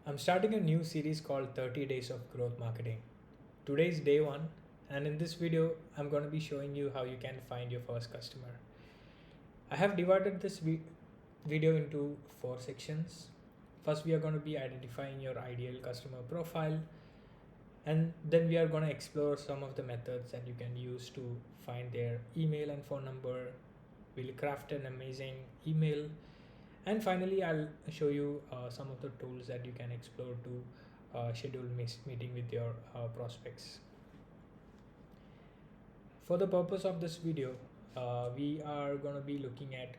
I'm starting a new series called 30 Days of Growth Marketing. Today is day one, and in this video, I'm going to be showing you how you can find your first customer. I have divided this video into four sections. First, we are going to be identifying your ideal customer profile, and then we are going to explore some of the methods that you can use to find their email and phone number. We'll craft an amazing email, and finally I'll show you some of the tools that you can explore to schedule meeting with your prospects. For the purpose of this video, we are going to be looking at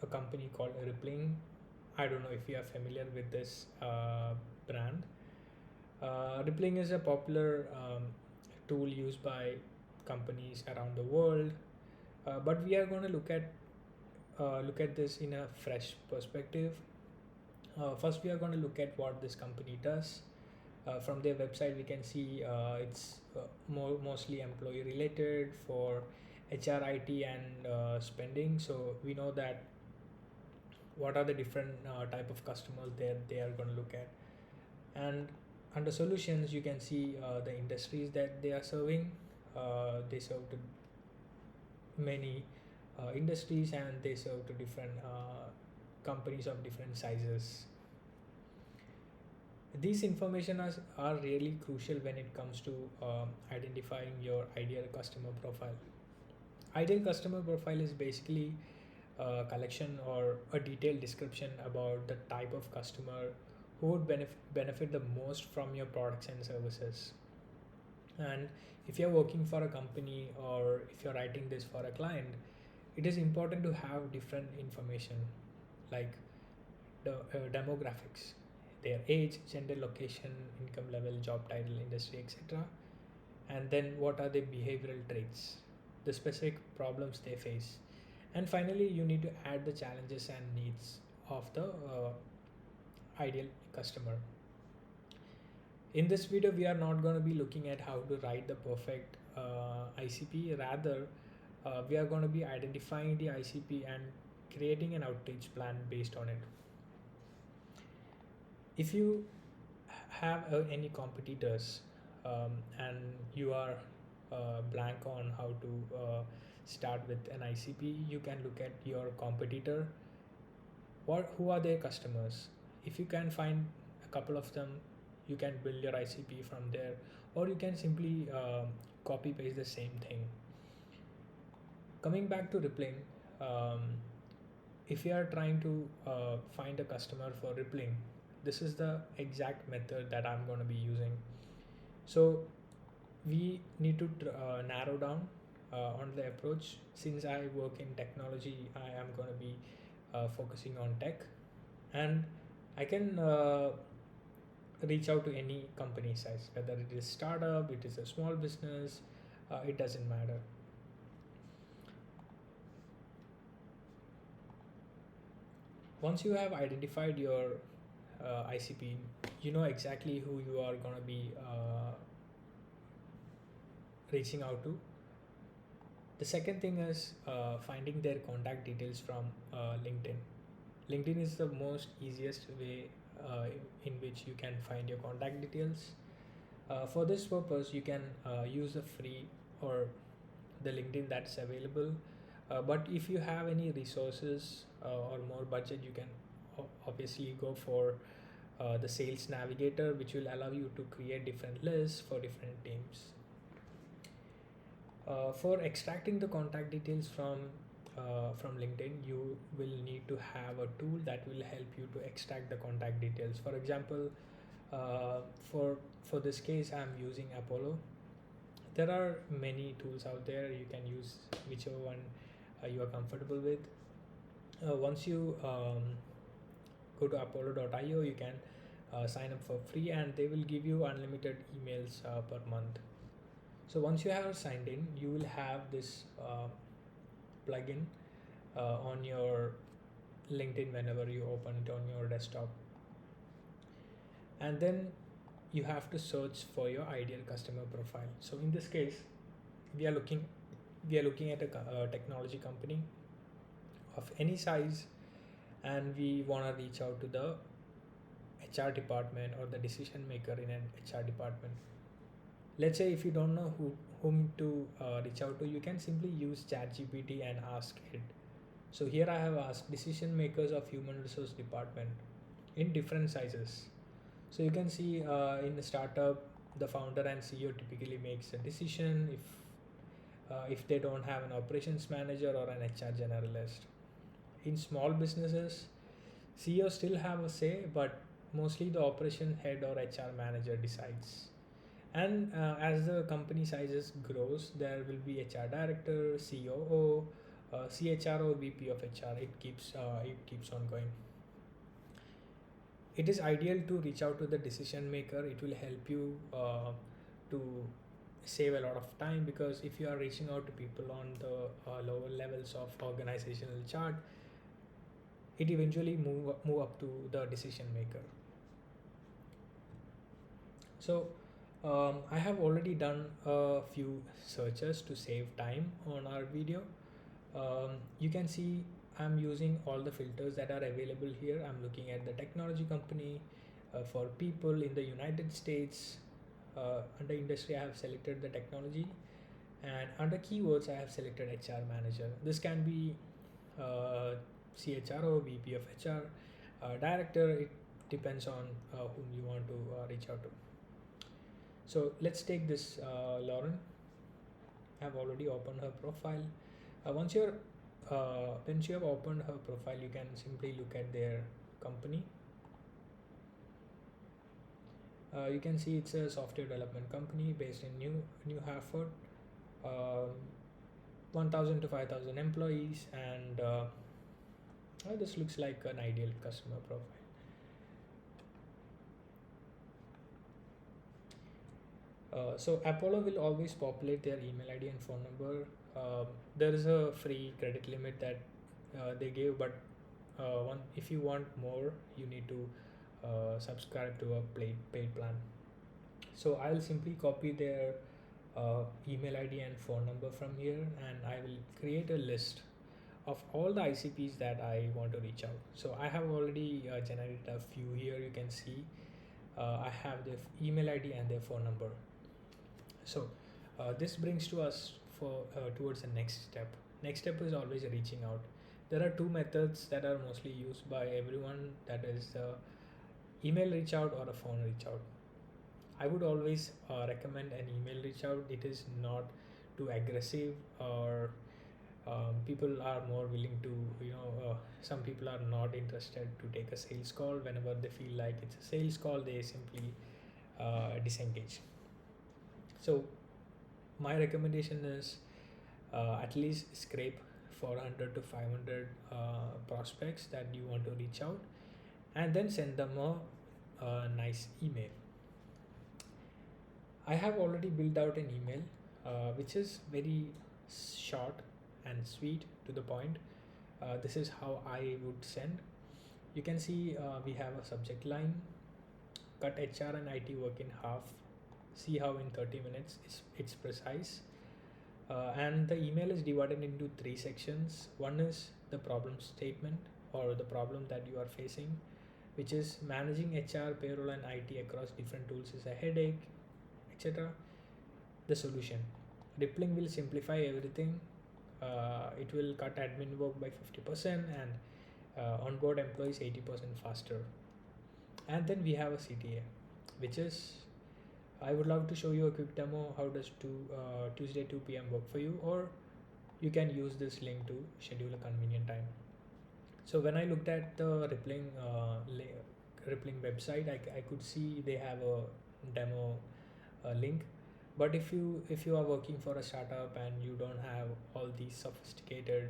a company called Rippling. I don't know if you are familiar with this brand. Rippling is a popular tool used by companies around the world, but we are going to look at this in a fresh perspective. First, we are going to look at what this company does. From their website, we can see it's mostly employee related for HRIT and spending. So we know that what are the different type of customers they are going to look at. And under solutions, you can see the industries that they are serving. They serve to many industries, and they serve to different companies of different sizes. These information are really crucial when it comes to identifying your ideal customer profile. Ideal customer profile is basically a collection or a detailed description about the type of customer who would benefit the most from your products and services. And if you're working for a company or if you're writing this for a client, it is important to have different information like the demographics, their age, gender, location, income level, job title, industry, etc. And then what are the behavioral traits, the specific problems they face. And finally, you need to add the challenges and needs of the ideal customer. In this video, we are not going to be looking at how to write the perfect ICP. Rather, we are going to be identifying the ICP and creating an outreach plan based on it. If you have any competitors and you are blank on how to start with an ICP, you can look at your competitor. Who are their customers? If you can find a couple of them, you can build your ICP from there, or you can simply copy paste the same thing. Coming back to Rippling, um, if you are trying to find a customer for Rippling, this is the exact method that I'm going to be using. So we need to narrow down on the approach. Since I work in technology, I am going to be focusing on tech, and I can reach out to any company size, whether it is startup, it is a small business, it doesn't matter. Once you have identified your ICP, you know exactly who you are going to be reaching out to. The second thing is finding their contact details from LinkedIn. LinkedIn is the most easiest way in which you can find your contact details. For this purpose, you can use the free or the LinkedIn that's available. But if you have any resources or more budget, you can obviously go for the Sales Navigator, which will allow you to create different lists for different teams. For extracting the contact details from LinkedIn, you will need to have a tool that will help you to extract the contact details. For example, uh, for for this case, I'm using Apollo. There are many tools out there. You can use whichever one you are comfortable with. Once you go to apollo.io, you can sign up for free, and they will give you unlimited emails per month. So once you have signed in, you will have this plugin on your LinkedIn whenever you open it on your desktop. And then you have to search for your ideal customer profile. So in this case, we are looking at a technology company of any size, and we want to reach out to the HR department or the decision maker in an HR department. Let's say if you don't know whom to reach out to, you can simply use ChatGPT and ask it. So here I have asked decision makers of human resource department in different sizes. So you can see in the startup, the founder and CEO typically makes a decision if they don't have an operations manager or an HR generalist. In small businesses, CEO still have a say, but mostly the operation head or HR manager decides. And as the company sizes grows, there will be HR director, COO, CHRO, VP of HR. It keeps on going. It is ideal to reach out to the decision maker. It will help you to save a lot of time, because if you are reaching out to people on the lower levels of organizational chart, it eventually move up to the decision maker. So I have already done a few searches to save time on our video. You can see I'm using all the filters that are available here. I'm looking at the technology company, for people in the United States. Under industry, I have selected the technology, and under keywords, I have selected HR manager. This can be uh, CHRO, VP of HR, director. It depends on whom you want to reach out to. So let's take this Lauren. I've already opened her profile. Once you have opened her profile, you can simply look at their company. You can see it's a software development company based in New Hartford. Um, 1,000 to 5,000 employees, and this looks like an ideal customer profile. So Apollo will always populate their email ID and phone number. There is a free credit limit that they gave, but if you want more, you need to subscribe to a paid plan. So I'll simply copy their email ID and phone number from here, and I will create a list of all the ICPs that I want to reach out. So I have already generated a few here. You can see I have their email ID and their phone number. So this brings to us for towards the next step. Next step is always reaching out. There are two methods that are mostly used by everyone. That is email reach out or a phone reach out. I would always recommend an email reach out. It is not too aggressive, or people are more willing to, some people are not interested to take a sales call. Whenever they feel like it's a sales call, they simply disengage. So my recommendation is at least scrape 400 to 500 prospects that you want to reach out, and then send them a nice email. I have already built out an email which is very short and sweet to the point. This is how I would send. You can see we have a subject line: cut HR and IT work in half. See how in 30 minutes it's precise. And the email is divided into three sections. One is the problem statement, or the problem that you are facing, which is managing HR, payroll, and IT across different tools is a headache, etc. The solution: Rippling will simplify everything. It will cut admin work by 50% and onboard employees 80% faster. And then we have a CTA, which is, I would love to show you a quick demo. How does Tuesday 2 p.m. work for you? Or you can use this link to schedule a convenient time. So when I looked at the Rippling website, I could see they have a demo link. But if you are working for a startup and you don't have all these sophisticated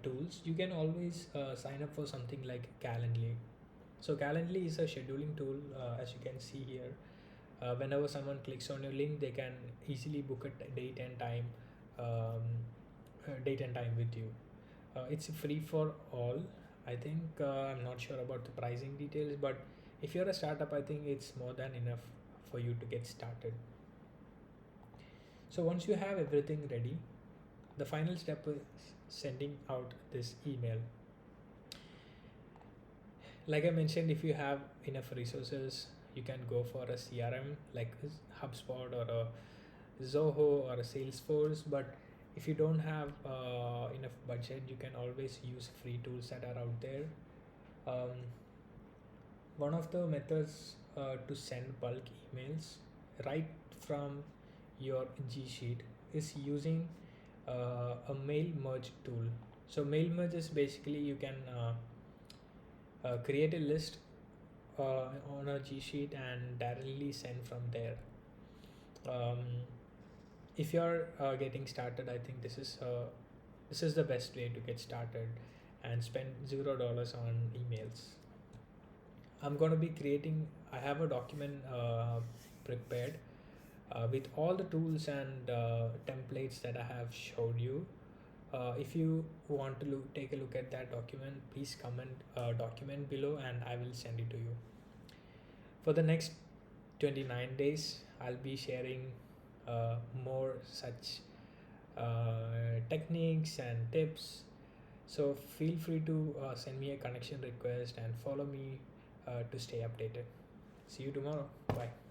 tools, you can always sign up for something like Calendly. So Calendly is a scheduling tool, as you can see here. Whenever someone clicks on your link, they can easily book a um, date and time with you. It's free for all. I think I'm not sure about the pricing details, but if you're a startup, I think it's more than enough for you to get started. So once you have everything ready, the final step is sending out this email. Like I mentioned, if you have enough resources, you can go for a CRM like HubSpot or a Zoho or a Salesforce. But if you don't have enough budget, you can always use free tools that are out there. um, One of the methods to send bulk emails right from your G Sheet is using a mail merge tool. So mail merge is basically you can create a list on a G Sheet and directly send from there. Um, if you're getting started, I think this is the best way to get started and spend $0 on emails. I'm going to be creating, I have a document prepared with all the tools and templates that I have showed you. If you want to take a look at that document, please comment document below and I will send it to you. For the next 29 days, I'll be sharing more such techniques and tips. So feel free to send me a connection request and follow me to stay updated. See you tomorrow. Bye.